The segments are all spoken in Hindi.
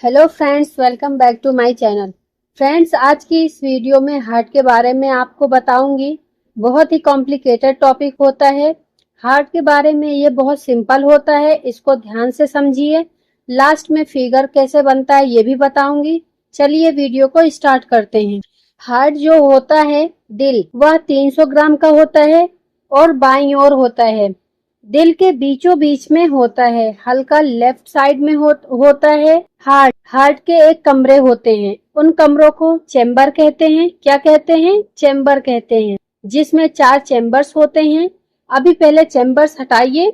Hello friends, welcome back to my channel. Friends, आज की इस वीडियो में हार्ट के बारे में आपको बताऊंगी। बहुत ही कॉम्प्लिकेटेड टॉपिक होता है। हार्ट के बारे में ये बहुत सिंपल होता है, इसको ध्यान से समझिए। लास्ट में फिगर कैसे बनता है ये भी बताऊंगी। चलिए वीडियो को स्टार्ट करते हैं। हार्ट जो होता है, दिल, वह 300 ग्राम का होता है और बाईं ओर होता है। दिल के बीचों बीच में होता है, हल्का लेफ्ट साइड में होता है। हार्ट के एक कमरे होते हैं, उन कमरों को चेम्बर कहते हैं। क्या कहते हैं? चेम्बर कहते हैं, जिसमें 4 चेम्बर्स होते हैं। अभी पहले चेम्बर्स हटाइए।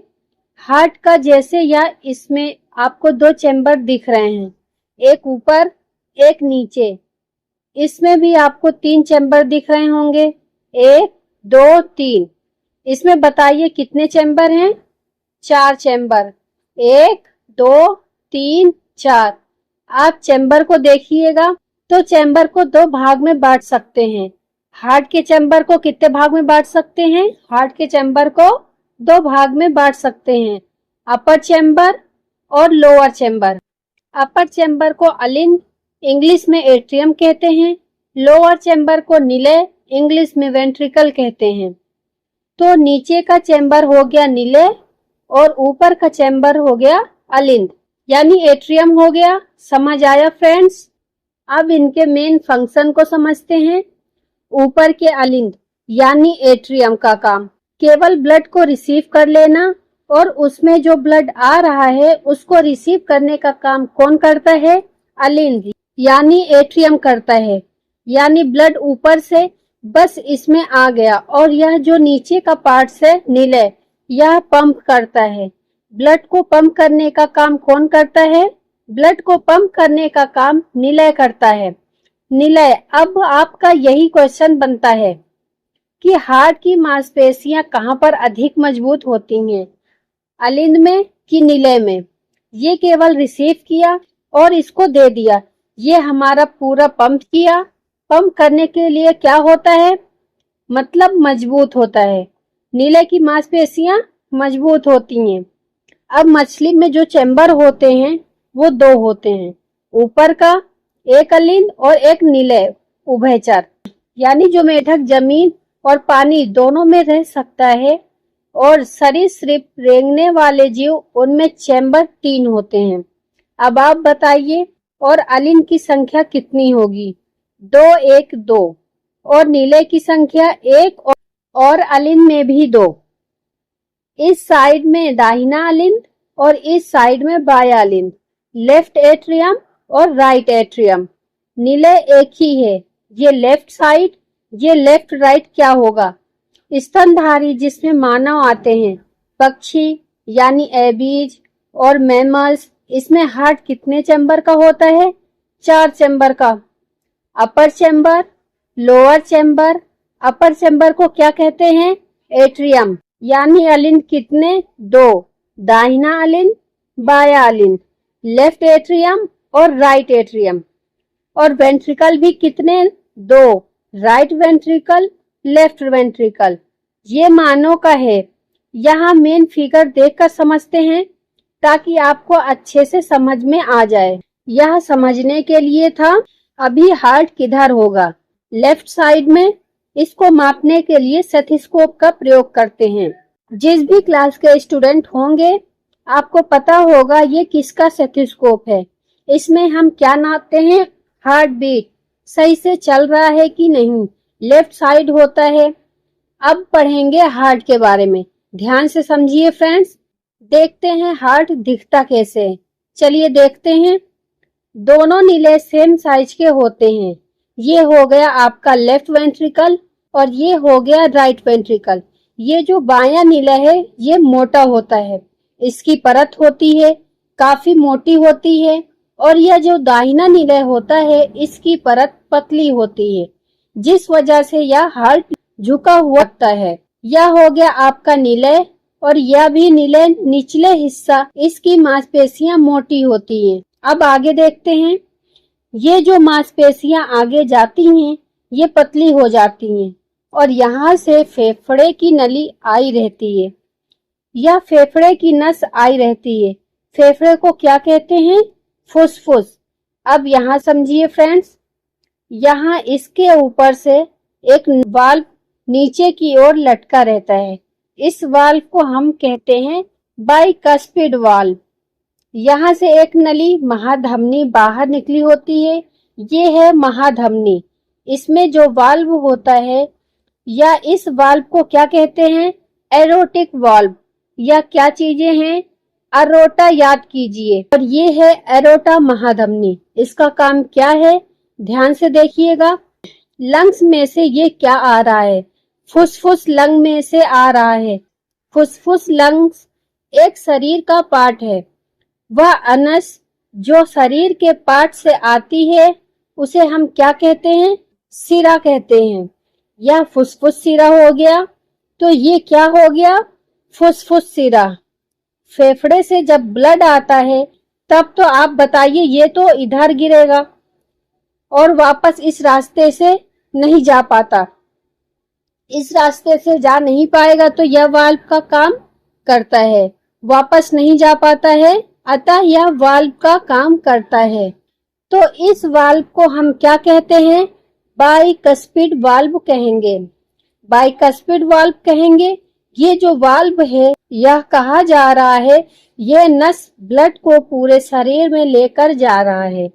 हार्ट का जैसे या इसमें आपको 2 चेम्बर दिख रहे हैं, एक ऊपर एक नीचे। इसमें भी आपको 3 चेम्बर दिख रहे होंगे, 1 2 3। इसमें बताइए कितने चेम्बर हैं? 4 चेम्बर, 1 2 3 4। आप चेम्बर को देखिएगा तो चेम्बर को 2 भाग में बांट सकते हैं। हार्ट के चेम्बर को कितने भाग में बांट सकते हैं? हार्ट के चेम्बर को 2 भाग में बांट सकते हैं, अपर चेम्बर और लोअर चेम्बर। अपर चेम्बर को अलिंद, इंग्लिश में एट्रियम कहते हैं। लोअर चेम्बर को निलय, इंग्लिश में वेंट्रिकल कहते हैं। तो नीचे का चेम्बर हो गया निलय और ऊपर का चेम्बर हो गया अलिंद, यानी एट्रियम हो गया। समझ आया फ्रेंड्स? अब इनके मेन फंक्शन को समझते हैं। ऊपर के अलिंद यानी एट्रियम का काम केवल ब्लड को रिसीव कर लेना, और उसमें जो ब्लड आ रहा है उसको रिसीव करने का काम कौन करता है? अलिंद यानी एट्रियम करता है। यानी ब्लड ऊपर से बस इसमें आ गया, और यह जो नीचे का पार्ट है निलय, यह पंप करता है। ब्लड को पंप करने का काम कौन करता है? ब्लड को पंप करने का काम निलय करता है। निलय। अब आपका यही क्वेश्चन बनता है कि हार्ट की मांसपेशियां कहां पर अधिक मजबूत होती हैं, अलिंद में कि निलय में? ये केवल रिसीव किया और इसको दे दिया, ये हमारा पूरा पंप किया। पंप करने के लिए क्या होता है? मतलब मजबूत होता है। निलय की मांसपेशियां मजबूत होती हैं। अब मछली में जो चेम्बर होते हैं वो 2 होते हैं, ऊपर का एक अलिंद और एक निलय उभयचर, यानी जो मेढक जमीन और पानी दोनों में रह सकता है, और सरीसृप रेंगने वाले जीव, उनमें चेम्बर 3 होते हैं। अब आप बताइए, और अलिंद की संख्या कितनी होगी? 2 1 2, और निलय की संख्या 1 और अलिंद में भी 2। इस साइड में दाहिना अलिंद और इस साइड में बायां अलिंद, लेफ्ट एट्रियम और राइट एट्रियम। निलय एक ही है, ये लेफ्ट साइड, ये लेफ्ट राइट क्या होगा? स्तनधारी, जिसमें मानव आते हैं, पक्षी यानी एबीज और मैमल्स। इसमें हार्ट कितने चेम्बर का होता है? 4 चेम्बर का। अपर चेम्बर, लोअर चेम्बर। अपर चेम्बर को क्या कहते हैं? एट्रियम। यानी अलिंद कितने? 2, दाहिना अलिंद बायां अलिंद, लेफ्ट एट्रियम और राइट एट्रियम। और वेंट्रिकल भी कितने? 2, राइट वेंट्रिकल लेफ्ट वेंट्रिकल। ये मानव का है। यहाँ मेन फिगर देखकर समझते हैं ताकि आपको अच्छे से समझ में आ जाए। यह समझने के लिए था। अभी हार्ट किधर होगा? लेफ्ट साइड में। इसको मापने के लिए स्टेथोस्कोप का प्रयोग करते हैं। जिस भी क्लास के स्टूडेंट होंगे आपको पता होगा ये किसका स्टेथोस्कोप है। इसमें हम क्या नापते हैं? हार्ट बीट सही से चल रहा है कि नहीं, लेफ्ट साइड होता है। अब पढ़ेंगे हार्ट के बारे में, ध्यान से समझिए फ्रेंड्स। देखते हैं हार्ट दिखता कैसे है। चलिए देखते हैं। दोनों निलय सेम साइज के होते हैं। ये हो गया आपका लेफ्ट वेंट्रिकल और ये हो गया राइट वेंट्रिकल। ये जो बायां निलय है ये मोटा होता है, इसकी परत होती है काफी मोटी होती है, और यह जो दाहिना निलय होता है इसकी परत पतली होती है, जिस वजह से यह हार्ट झुका हुआ लगता है। यह हो गया आपका निलय, और यह भी निलय निचले हिस्सा, इसकी मांसपेशियां मोटी होती हैं। अब आगे देखते हैं। ये जो मांसपेशियां आगे जाती हैं ये पतली हो जाती हैं, और यहाँ से फेफड़े की नली आई रहती है। यह फेफड़े की नस आई रहती है। फेफड़े को क्या कहते हैं? फुसफुस। अब यहाँ समझिए फ्रेंड्स, यहाँ इसके ऊपर से एक वाल्व नीचे की ओर लटका रहता है। इस वाल्व को हम कहते हैं बाइकस्पिड वाल्व। यहाँ से एक नली महाधमनी बाहर निकली होती है, ये है महाधमनी। इसमें जो वाल्व होता है या इस वाल्व को क्या कहते हैं, एरोटिक वाल्व, या क्या चीजें हैं, अरोटा याद कीजिए। और ये है एरोटा महाधमनी। इसका काम क्या है, ध्यान से देखिएगा। लंग्स में से ये क्या आ रहा है, फुसफुस लंग में से आ रहा है। फुसफुस लंग्स एक शरीर का पार्ट है। वह अनस जो शरीर के पार्ट से आती है उसे हम क्या कहते हैं, सिरा कहते हैं। यह फुसफुस सिरा हो गया। तो ये क्या हो गया, फुसफुस सिरा। फेफड़े से जब ब्लड आता है तब तो आप बताइए, ये तो इधर गिरेगा और वापस इस रास्ते से नहीं जा पाता। इस रास्ते से जा नहीं पाएगा तो यह वाल्व का काम करता है, वापस नहीं जा पाता है, अतः यह वाल्व का काम करता है। तो इस वाल्व को हम क्या कहते हैं, बाइकस्पिड वाल्व कहेंगे। बाइकस्पिड वाल्व कहेंगे। ये जो वाल्व है, यह कहा जा रहा है, यह नस ब्लड को पूरे शरीर में लेकर जा रहा है।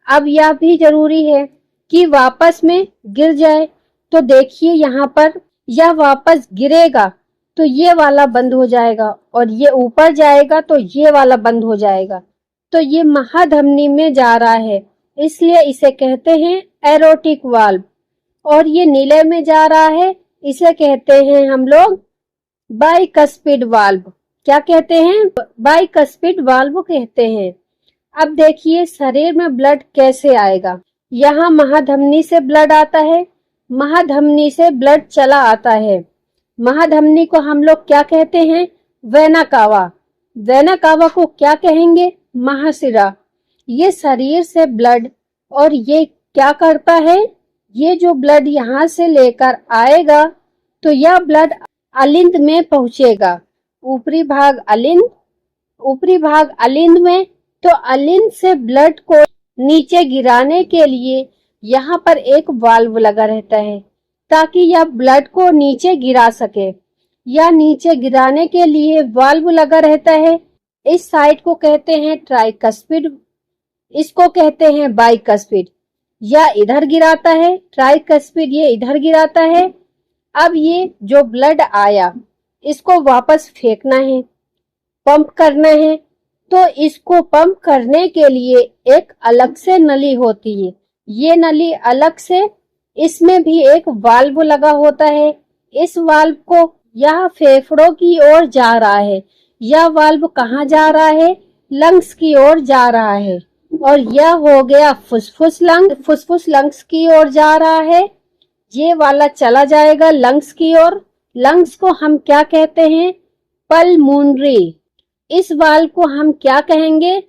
अब यह भी जरूरी है कि वापस में गिर जाए तो देखिए यहाँ पर यह वापस गिरेगा तो ये वाला बंद हो जाएगा, और ये ऊपर जाएगा तो ये वाला बंद हो जाएगा। तो ये महाधमनी में जा रहा है, इसलिए इसे कहते हैं एरोटिक वाल्व। और ये नीले में जा रहा है, इसे कहते हैं हम लोग बाइकस्पिड वाल्व। क्या कहते हैं, बाइकस्पिड वाल्व कहते हैं। अब देखिए शरीर में ब्लड कैसे आएगा। यहाँ महाधमनी से ब्लड आता है, महाधमनी से ब्लड चला आता है। महाधमनी को हम लोग क्या कहते हैं, वेना कावा। वेना कावा को क्या कहेंगे, महाशिरा। ये शरीर से ब्लड, और ये क्या करता है, ये जो ब्लड यहाँ से लेकर आएगा तो यह ब्लड अलिंद में पहुंचेगा। ऊपरी भाग अलिंद, ऊपरी भाग अलिंद में। तो अलिंद से ब्लड को नीचे गिराने के लिए यहाँ पर एक वाल्व लगा रहता है, ताकि यह ब्लड को नीचे गिरा सके। या नीचे गिराने के लिए वाल्व लगा रहता है। इस साइड को कहते हैं ट्राइकस्पिड, इसको कहते हैं बाइकस्पिड। या इधर गिराता है ट्राइकस्पिड, ये इधर गिराता है। अब ये जो ब्लड आया इसको वापस फेंकना है, पंप करना है। तो इसको पंप करने के लिए एक अलग से नली होती है। ये नली अलग से, इसमें भी एक वाल्व लगा होता है। इस वाल्व को यह फेफड़ों की ओर जा रहा है। यह वाल्व कहाँ जा रहा है, लंग्स की ओर जा रहा है। और यह हो गया फुसफुस लंग, फुसफुस लंग्स की ओर जा रहा है। ये वाला चला जाएगा लंग्स की ओर। लंग्स को हम क्या कहते हैं, पल्मोनरी। इस वाल्व को हम क्या कहेंगे,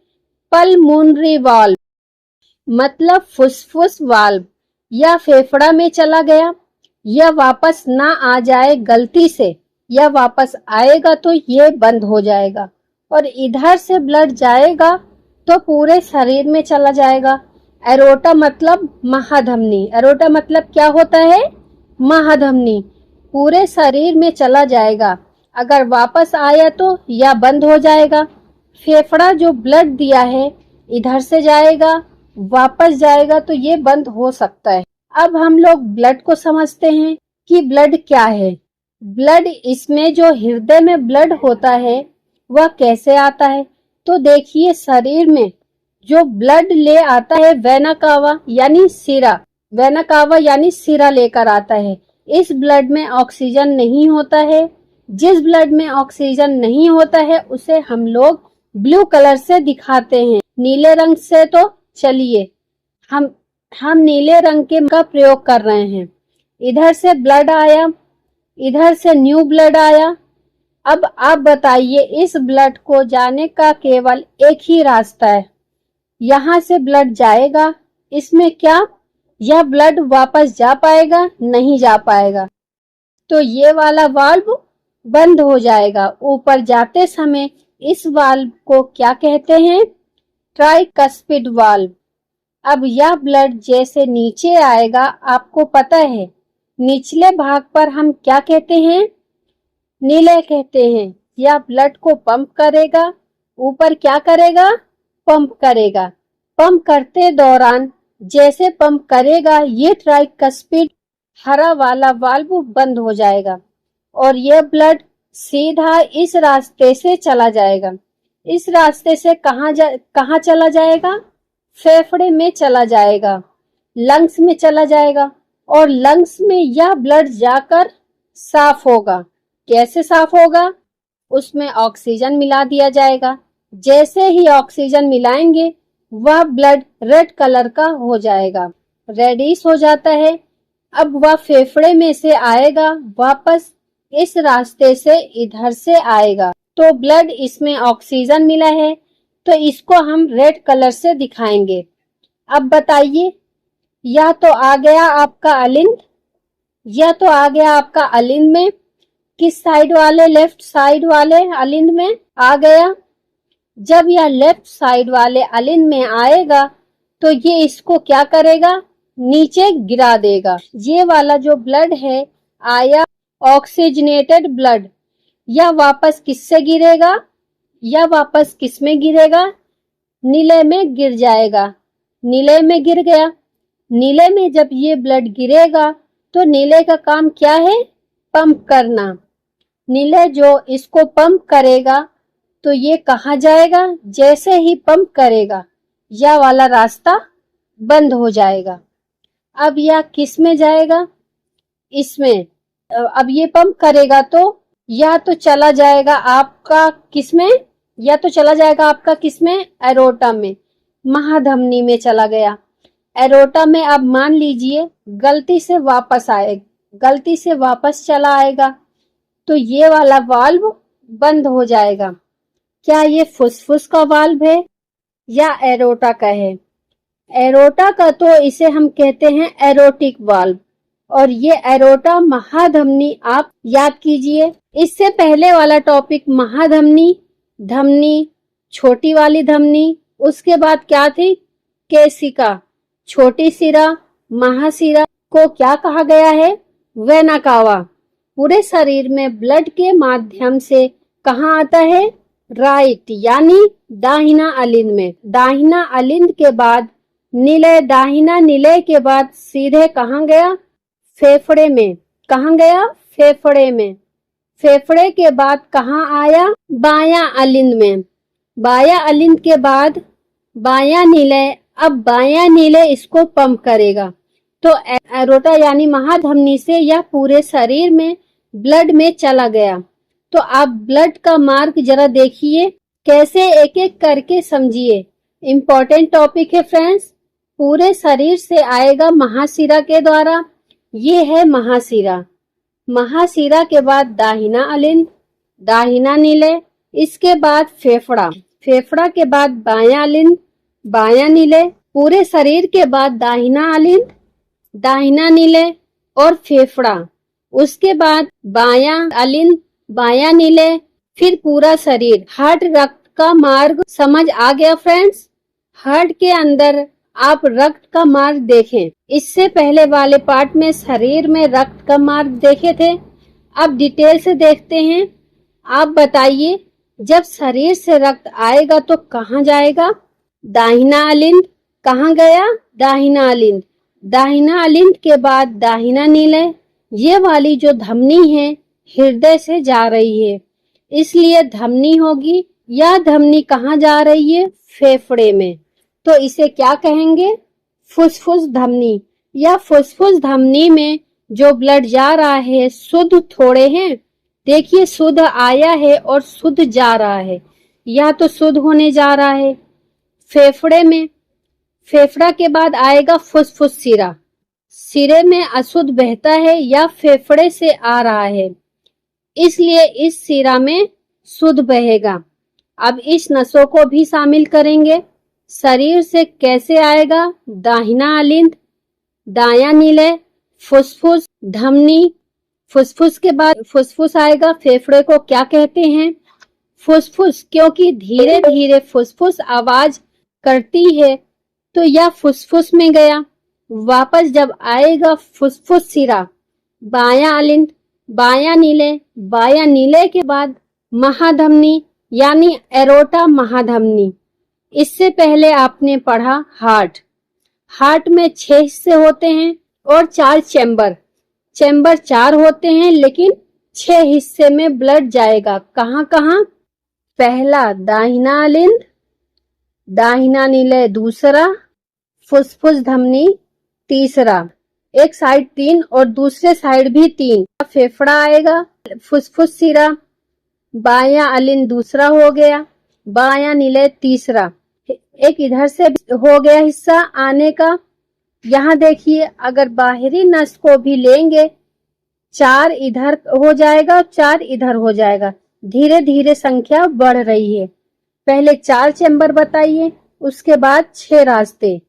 पल्मोनरी वाल्व, मतलब फुसफुस वाल्व। यह फेफड़ा में चला गया, यह वापस ना आ जाए गलती से, यह वापस आएगा तो ये बंद हो जाएगा। और इधर से ब्लड जाएगा तो पूरे शरीर में चला जाएगा। एरोटा मतलब महाधमनी। एरोटा मतलब क्या होता है, महाधमनी। पूरे शरीर में चला जाएगा। अगर वापस आया तो यह बंद हो जाएगा। फेफड़ा जो ब्लड दिया है इधर से जाएगा, वापस जाएगा तो ये बंद हो सकता है। अब हम लोग ब्लड को समझते हैं कि ब्लड क्या है। ब्लड, इसमें जो हृदय में ब्लड होता है वह कैसे आता है, तो देखिए शरीर में जो ब्लड ले आता है वेना कावा यानी सिरा, वेना कावा यानी सिरा लेकर आता है। इस ब्लड में ऑक्सीजन नहीं होता है। जिस ब्लड में ऑक्सीजन नहीं होता है उसे हम लोग ब्लू कलर से दिखाते हैं, नीले रंग से तो चलिए हम नीले रंग के का प्रयोग कर रहे हैं। इधर से ब्लड आया, इधर से न्यू ब्लड आया। अब आप बताइए, इस ब्लड को जाने का केवल एक ही रास्ता है। यहाँ से ब्लड जाएगा, इसमें क्या यह ब्लड वापस जा पाएगा, नहीं जा पाएगा। तो ये वाला वाल्व बंद हो जाएगा। ऊपर जाते समय इस वाल्व को क्या कहते हैं, ट्राइकस्पिड वाल्व। अब यह ब्लड जैसे नीचे आएगा, आपको पता है निचले भाग पर हम क्या कहते हैं? नीले कहते हैं। यह ब्लड को पंप करेगा, ऊपर क्या करेगा? पंप करेगा। पंप करते दौरान जैसे पंप करेगा ये ट्राइकस्पिड हरा वाला वाल्व बंद हो जाएगा और यह ब्लड सीधा इस रास्ते से चला जाएगा। इस रास्ते से कहाँ चला जाएगा? फेफड़े में चला जाएगा, लंग्स में चला जाएगा और लंग्स में यह ब्लड जाकर साफ होगा। कैसे साफ होगा? उसमें ऑक्सीजन मिला दिया जाएगा। जैसे ही ऑक्सीजन मिलाएंगे वह ब्लड रेड कलर का हो जाएगा, रेडिश हो जाता है। अब वह फेफड़े में से आएगा, वापस इस रास्ते से इधर से आएगा। तो ब्लड इसमें ऑक्सीजन मिला है तो इसको हम रेड कलर से दिखाएंगे। अब बताइए, यह तो आ गया आपका अलिंद, यह तो आ गया आपका अलिंद में। किस साइड वाले? लेफ्ट साइड वाले अलिंद में आ गया। जब यह लेफ्ट साइड वाले अलिंद में आएगा तो ये इसको क्या करेगा? नीचे गिरा देगा। ये वाला जो ब्लड है आया ऑक्सीजनेटेड ब्लड, यह वापस किससे गिरेगा? यह वापस किस में गिरेगा? नीले में गिर जाएगा। नीले में गिर गया। नीले में जब ये ब्लड गिरेगा तो नीले का काम क्या है? पंप करना। नीले जो इसको पंप करेगा तो ये कहाँ जाएगा? जैसे ही पंप करेगा यह वाला रास्ता बंद हो जाएगा। अब यह किस में जाएगा? इसमें। अब ये पंप करेगा तो यह तो चला जाएगा आपका किस में? यह तो चला जाएगा आपका किस में? एरोटा में, महाधमनी में चला गया। एरोटा में अब मान लीजिए गलती से वापस आएगा, गलती से वापस चला आएगा तो ये वाला वाल्व बंद हो जाएगा। क्या ये फुसफुस का वाल्व है या एरोटा का है? एरोटा का तो इसे हम कहते हैं एरोटिक वाल्व और ये एरोटा महाधमनी आप याद कीजिए। इससे पहले वाला टॉपिक महाधमनी, धमनी, छोटी वाली धमनी, उसके बाद क्या थी? केशिका, छोटी सिरा, महासिरा को क्या कहा गया है? Vena cava. पूरे शरीर में ब्लड के माध्यम से कहाँ आता है? राइट यानी दाहिना अलिंद में। दाहिना अलिंद के बाद नीले, दाहिना नीले के बाद सीधे कहाँ गया? फेफड़े में। कहाँ गया? फेफड़े में। फेफड़े के बाद कहाँ आया? बायां अलिंद में। बायां अलिंद के बाद बायां नीले। अब बायां नीले इसको पंप करेगा तो एरोटा यानी महाधमनी से यह पूरे शरीर में ब्लड में चला गया। तो आप ब्लड का मार्ग जरा देखिए, कैसे एक एक करके समझिए। इम्पोर्टेंट टॉपिक है फ्रेंड्स। पूरे शरीर से आएगा महाशिरा के द्वारा, ये है महाशिरा। महाशिरा के बाद दाहिना अलिंद, दाहिना नीले, इसके बाद फेफड़ा, फेफड़ा के बाद बायां अलिंद, बायां नीले, पूरे शरीर के बाद दाहिना अलिंद, दाहिना नीले और फेफड़ा, उसके बाद बायां अलिंद, बायां नीले, फिर पूरा शरीर। हार्ट रक्त का मार्ग समझ आ गया फ्रेंड्स? हार्ट के अंदर आप रक्त का मार्ग देखें। इससे पहले वाले पार्ट में शरीर में रक्त का मार्ग देखे थे, अब डिटेल से देखते हैं। आप बताइए, जब शरीर से रक्त आएगा तो कहाँ जाएगा? दाहिना अलिंद। कहाँ गया? दाहिना अलिंद। दाहिना अलिंद के बाद दाहिना नीले। ये वाली जो धमनी है हृदय से जा रही है, इसलिए धमनी होगी। यह धमनी कहाँ जा रही है? फेफड़े में। तो इसे क्या कहेंगे? फुसफुस धमनी। या फुसफुस धमनी में जो ब्लड जा रहा है, शुद्ध थोड़े हैं। देखिए शुद्ध आया है और शुद्ध जा रहा है, या तो शुद्ध होने जा रहा है फेफड़े में। फेफड़ा के बाद आएगा फुसफुस सिरा। सिरे में अशुद्ध बहता है या फेफड़े से आ रहा है, इसलिए इस सिरा में शुद्ध बहेगा। अब इस नसों को भी शामिल करेंगे। शरीर से कैसे आएगा? दाहिना अलिंद, दायां नीले, फुसफुस, धमनी। फुसफुस के बाद फुसफुस आएगा। फेफड़े को क्या कहते हैं? फुसफुस, क्योंकि धीरे धीरे फुसफुस आवाज करती है तो यह फुसफुस में गया। वापस जब आएगा फुसफुस सिरा, बायां अलिंद, बायां नीले के बाद महाधमनी यानी एरोटा महाधमनी। इससे पहले आपने पढ़ा हार्ट में 6 हिस्से होते हैं और 4 चैम्बर 4 होते हैं, लेकिन 6 हिस्से में ब्लड जाएगा। कहाँ कहाँ? पहला दाहिना अलिंद, दाहिना नीले दूसरा, फुसफुस धमनी तीसरा, एक साइड 3 और दूसरे साइड भी 3। फेफड़ा आएगा, फुसफुस सिरा, बायां अलिंद दूसरा हो गया, बायां नीले तीसरा। एक इधर से हो गया हिस्सा आने का। यहाँ देखिए, अगर बाहरी नस को भी लेंगे 4 इधर हो जाएगा, 4 इधर हो जाएगा। धीरे धीरे संख्या बढ़ रही है। पहले 4 चैम्बर बताइए, उसके बाद 6 रास्ते।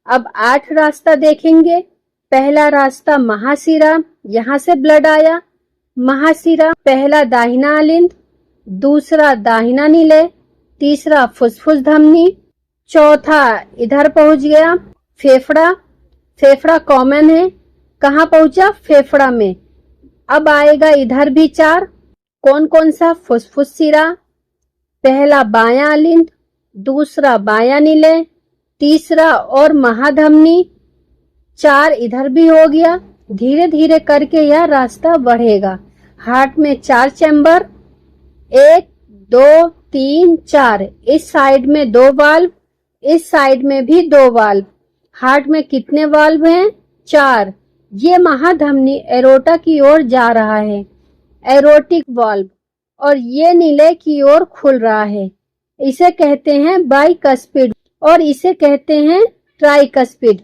अब 8 रास्ता देखेंगे। पहला रास्ता महाशिरा, यहाँ से ब्लड आया। महाशिरा, पहला दाहिना अलिंद, दूसरा दाहिना नीले, तीसरा फुसफुस धमनी, चौथा इधर पहुंच गया फेफड़ा कॉमन है। कहाँ पहुंचा? फेफड़ा में। अब आएगा इधर भी 4। कौन कौन सा? फुसफुस सिरा, पहला बायां अलिंद, दूसरा बायां नीले, तीसरा और महाधमनी। 4 इधर भी हो गया। धीरे धीरे करके यह रास्ता बढ़ेगा। हार्ट में 4 चैम्बर, 1 2 3 4। इस साइड में 2 वाल्व, इस साइड में भी 2 वाल्व। हार्ट में कितने वाल्व हैं? 4। ये महाधमनी एरोटा की ओर जा रहा है, एरोटिक वाल्व, और ये नीले की ओर खुल रहा है। इसे कहते हैं बाइकस्पिड और इसे कहते हैं ट्राइकस्पिड।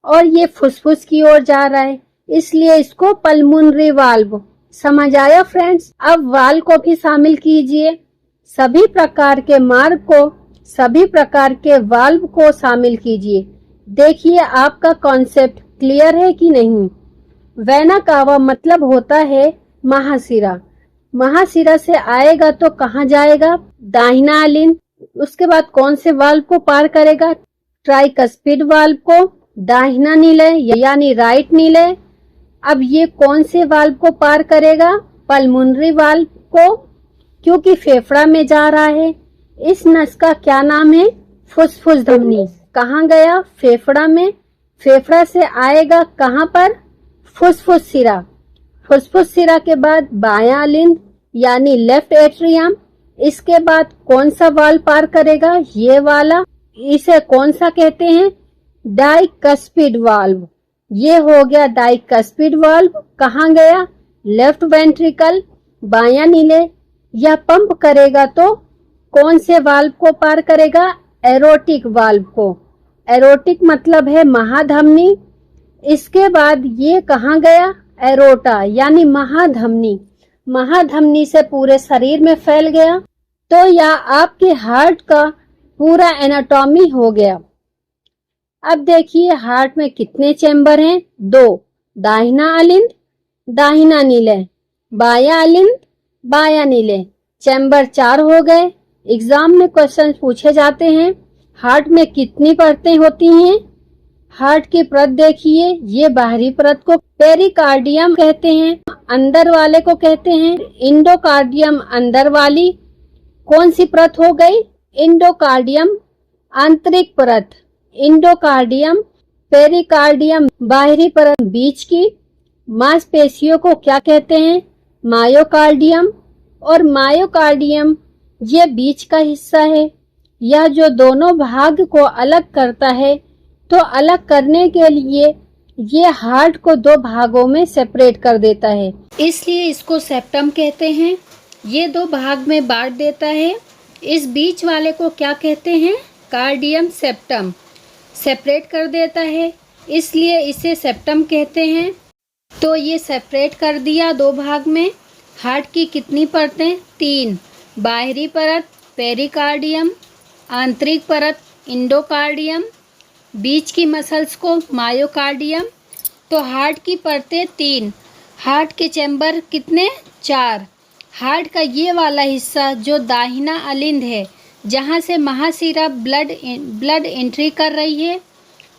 और ये फुसफुस की ओर जा रहा है, इसलिए इसको पल्मोनरी वाल्व। समझ आया फ्रेंड्स? अब वाल्व को भी शामिल कीजिए। सभी प्रकार के मार्ग को, सभी प्रकार के वाल्व को शामिल कीजिए। देखिए आपका कॉन्सेप्ट क्लियर है कि नहीं। वेना कावा मतलब होता है महाशिरा। महाशिरा से आएगा तो कहाँ जाएगा? दाहिना अलिंद। उसके बाद कौन से वाल्व को पार करेगा? ट्राइकस्पिड वाल्व को, दाहिना नीले यानी राइट नीले। अब ये कौन से वाल्व को पार करेगा? पल्मोनरी वाल्व को, क्योंकि फेफड़ा में जा रहा है। इस नस का क्या नाम है? फुसफुस धमनी। कहाँ गया? फेफड़ा में। फेफड़ा से आएगा कहाँ पर? फुसफुस सिरा। फुसफुस सिरा के बाद बायां अलिंद यानी लेफ्ट एट्रियम। इसके बाद कौन सा वाल्व पार करेगा? ये वाला। इसे कौन सा कहते हैं? डाइकस्पिड वाल्व। ये हो गया डाइकस्पिड वाल्व। कहाँ गया? लेफ्ट वेंट्रिकल, बायां नीले। यह पंप करेगा तो कौन से वाल्व को पार करेगा? एरोटिक वाल्व को। एरोटिक मतलब है महाधमनी। इसके बाद ये कहाँ गया? एरोटा यानी महाधमनी। महाधमनी से पूरे शरीर में फैल गया। तो यह आपके हार्ट का पूरा एनाटॉमी हो गया। अब देखिए हार्ट में कितने चैम्बर हैं? 2। दाहिना अलिंद, दाहिना नीले, बायां अलिंद, बायां नीले। चैम्बर 4 हो गए। एग्जाम में क्वेश्चन पूछे जाते हैं। हार्ट में कितनी परतें होती हैं? हार्ट की परत देखिए, ये बाहरी परत को पेरिकार्डियम कहते हैं, अंदर वाले को कहते हैं इंडोकार्डियम। अंदर वाली कौन सी परत हो गई? इंडोकार्डियम। आंतरिक परत इंडोकार्डियम, पेरिकार्डियम बाहरी परत बीच की। मांसपेशियों को क्या कहते हैं? मायोकार्डियम। और मायोकार्डियम ये बीच का हिस्सा है। यह जो दोनों भाग को अलग करता है, तो अलग करने के लिए ये हार्ट को 2 भागों में सेपरेट कर देता है, इसलिए इसको सेप्टम कहते हैं। ये 2 भाग में बांट देता है। इस बीच वाले को क्या कहते हैं? Cardium septum. सेपरेट कर देता है, इसलिए इसे सेप्टम कहते हैं। तो ये सेपरेट कर दिया 2 भाग में। हार्ट की कितनी परतें? 3। बाहरी परत पेरिकार्डियम, आंतरिक परत इंडोकार्डियम, बीच की मसल्स को मायोकार्डियम। तो हार्ट की परतें 3। हार्ट के चैम्बर कितने? 4। हार्ट का ये वाला हिस्सा जो दाहिना अलिंद है, जहाँ से महाशिरा ब्लड एंट्री कर रही है,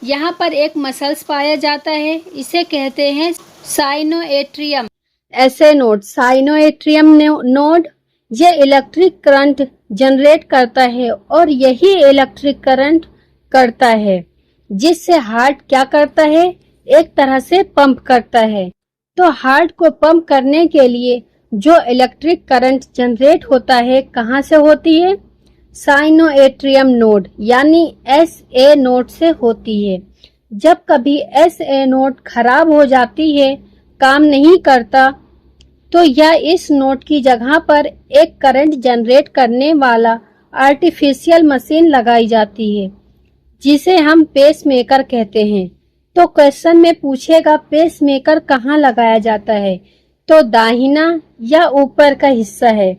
यहाँ पर एक मसल्स पाया जाता है, इसे कहते हैं साइनोएट्रियम। ऐसे नोड साइनोएट्रियम नोड ये इलेक्ट्रिक करंट जनरेट करता है और यही इलेक्ट्रिक करंट करता है, जिससे हार्ट क्या करता है, एक तरह से पंप करता है। तो हार्ट को पंप करने के लिए जो इलेक्ट्रिक करंट जनरेट होता है कहाँ से होती है, साइनोएट्रियम नोड यानी SA नोड से होती है। जब कभी SA नोड खराब हो जाती है, काम नहीं करता, तो यह इस नोड की जगह पर एक करंट जनरेट करने वाला आर्टिफिशियल मशीन लगाई जाती है, जिसे हम पेसमेकर कहते हैं। तो क्वेश्चन में पूछेगा पेसमेकर कहाँ लगाया जाता है, तो दाहिना या ऊपर का हिस्सा है,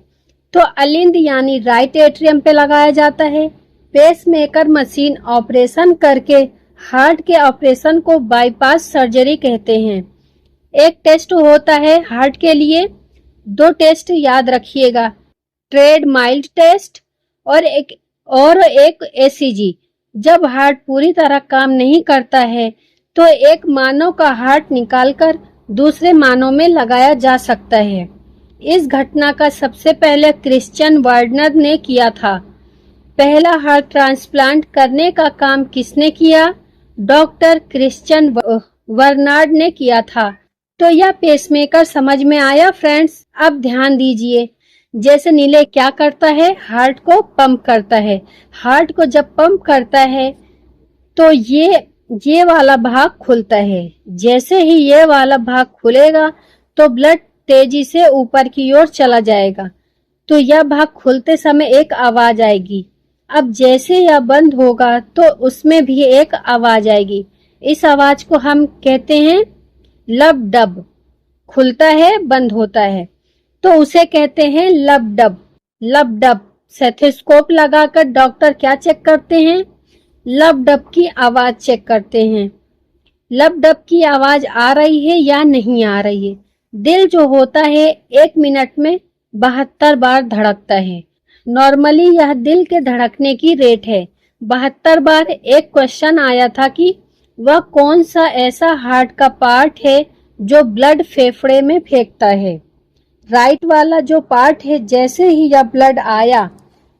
तो अलिंद यानी राइट एट्रियम पे लगाया जाता है। पेसमेकर मशीन ऑपरेशन करके हार्ट के ऑपरेशन को बाईपास सर्जरी कहते हैं। एक टेस्ट होता है हार्ट के लिए, 2 टेस्ट याद रखिएगा, ट्रेड माइल्ड टेस्ट और एक ECG। जब हार्ट पूरी तरह काम नहीं करता है तो एक मानव का हार्ट निकालकर दूसरे मानव में लगाया जा सकता है। इस घटना का सबसे पहले क्रिश्चियन वार्डनर ने किया था। पहला हार्ट ट्रांसप्लांट करने का काम किसने किया, डॉक्टर क्रिश्चियन वर्नार्ड ने किया था। तो यह पेसमेकर समझ में आया फ्रेंड्स। अब ध्यान दीजिए, जैसे नीले क्या करता है, हार्ट को पंप करता है। हार्ट को जब पंप करता है तो ये वाला भाग खुलता है। जैसे ही ये वाला भाग खुलेगा तो ब्लड तेजी से ऊपर की ओर चला जाएगा। तो यह भाग खुलते समय एक आवाज आएगी। अब जैसे यह बंद होगा तो उसमें भी एक आवाज आएगी। इस आवाज को हम कहते हैं लब डब। खुलता है, बंद होता है, तो उसे कहते हैं लब डब। लब डब। स्टेथोस्कोप लगाकर डॉक्टर क्या चेक करते हैं, लब डब की आवाज चेक करते हैं। लब डब की आवाज आ रही है या नहीं आ रही है। दिल जो होता है 1 मिनट में 72 बार धड़कता है। नॉर्मली यह दिल के धड़कने की रेट है 72 बार। एक क्वेश्चन आया था कि वह कौन सा ऐसा हार्ट का पार्ट है जो ब्लड फेफड़े में फेंकता है। राइट वाला जो पार्ट है, जैसे ही यह ब्लड आया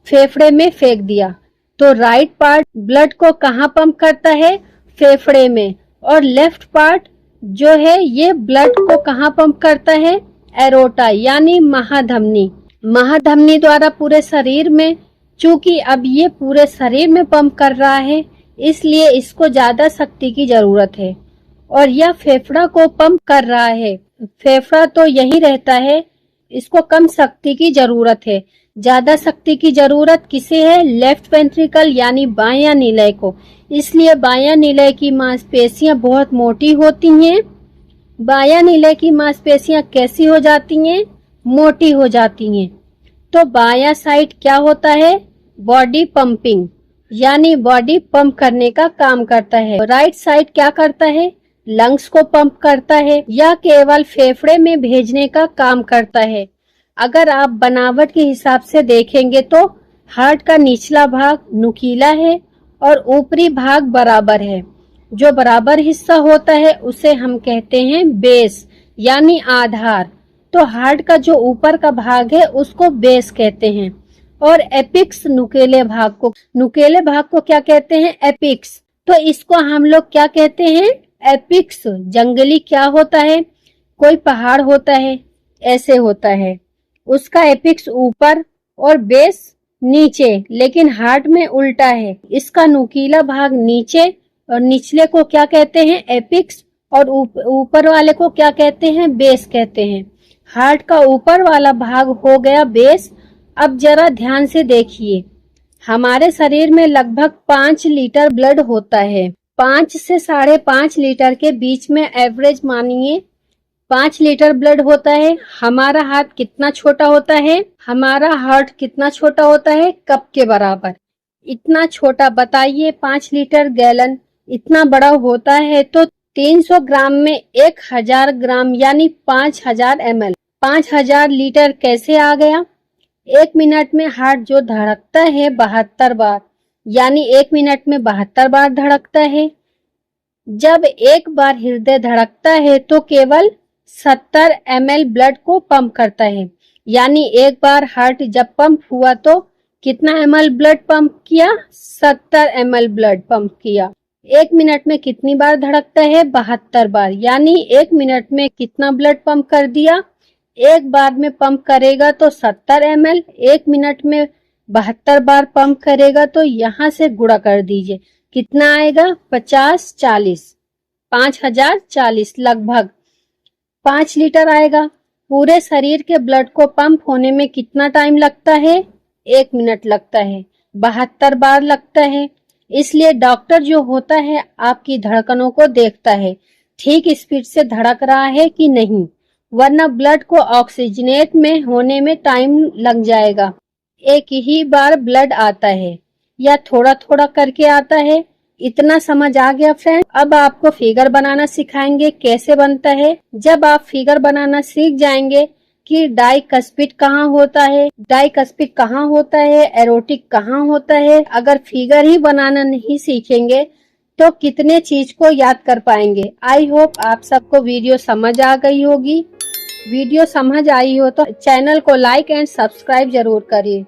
फेफड़े में फेंक दिया, तो राइट पार्ट ब्लड को कहाँ पंप करता है, फेफड़े में। और लेफ्ट पार्ट जो है ये ब्लड को कहाँ पंप करता है, एरोटा यानी महाधमनी। महाधमनी द्वारा पूरे शरीर में, चूंकि अब ये पूरे शरीर में पंप कर रहा है, इसलिए इसको ज्यादा शक्ति की जरूरत है। और यह फेफड़ा को पंप कर रहा है। फेफड़ा तो यही रहता है, इसको कम शक्ति की जरूरत है। ज्यादा शक्ति की जरूरत किसे है, लेफ्ट वेंट्रिकल यानी बायां निलय को। इसलिए बायां निलय की मांसपेशियां बहुत मोटी होती हैं। बायां निलय की मांसपेशियां कैसी हो जाती हैं, मोटी हो जाती हैं। तो बायां साइड क्या होता है, बॉडी पंपिंग यानी बॉडी पंप करने का काम करता है। राइट साइड क्या करता है, लंग्स को पंप करता है या केवल फेफड़े में भेजने का काम करता है। अगर आप बनावट के हिसाब से देखेंगे तो हार्ट का निचला भाग नुकीला है और ऊपरी भाग बराबर है। जो बराबर हिस्सा होता है उसे हम कहते हैं बेस यानी आधार। तो हार्ट का जो ऊपर का भाग है उसको बेस कहते हैं। और एपिक्स नुकीले भाग को क्या कहते हैं, एपिक्स। तो इसको हम लोग क्या कहते हैं, एपिक्स। जंगली क्या होता है, कोई पहाड़ होता है, ऐसे होता है, उसका एपिक्स ऊपर और बेस नीचे, लेकिन हार्ट में उल्टा है। इसका नुकीला भाग नीचे और निचले को क्या कहते हैं, एपिक्स, और ऊपर वाले को क्या कहते हैं, बेस कहते हैं। हार्ट का ऊपर वाला भाग हो गया बेस। अब जरा ध्यान से देखिए, हमारे शरीर में लगभग 5 लीटर ब्लड होता है। 5 से 5.5 लीटर के बीच में एवरेज मानिए 5 लीटर ब्लड होता है। हमारा हाथ कितना छोटा होता है, हमारा हार्ट कितना छोटा होता है, कप के बराबर। इतना छोटा, बताइए 5 लीटर गैलन इतना बड़ा होता है तो 300 ग्राम में 1000 ग्राम यानी 5000 ml। 5000 लीटर कैसे आ गया। 1 मिनट में हार्ट जो धड़कता है 72 बार, यानी 1 मिनट में 72 बार धड़कता है। जब एक बार हृदय धड़कता है तो केवल 70 ml ब्लड को पंप करता है। यानी एक बार हार्ट जब पंप हुआ तो कितना ml ब्लड पंप किया? 70 ml ब्लड पंप किया। एक मिनट में कितनी बार धड़कता है? 72 बार। यानी एक मिनट में कितना ब्लड पंप कर दिया? एक बार में पंप करेगा तो 70 ml, एक मिनट में 72 बार पंप करेगा तो यहाँ से गुणा कर दीजिए, कितना आएगा? 50-40, 5040 लगभग 5 लीटर आएगा। पूरे शरीर के ब्लड को पंप होने में कितना टाइम लगता है? 1 मिनट लगता है, 72 बार लगता है। इसलिए डॉक्टर जो होता है आपकी धड़कनों को देखता है, ठीक स्पीड से धड़क रहा है कि नहीं, वरना ब्लड को ऑक्सीजनेट में होने में टाइम लग जाएगा। एक ही बार ब्लड आता है या थोड़ा थोड़ा करके आता है? इतना समझ आ गया फ्रेंड। अब आपको फिगर बनाना सिखाएंगे कैसे बनता है। जब आप फिगर बनाना सीख जाएंगे कि डाइकस्पिड कहाँ होता है, डाइकस्पिड कहाँ होता है, एरोटिक कहाँ होता है, अगर फिगर ही बनाना नहीं सीखेंगे तो कितने चीज को याद कर पाएंगे। आई होप आप सबको वीडियो समझ आ गई होगी। वीडियो समझ आई हो तो चैनल को लाइक एंड सब्सक्राइब जरूर करिए।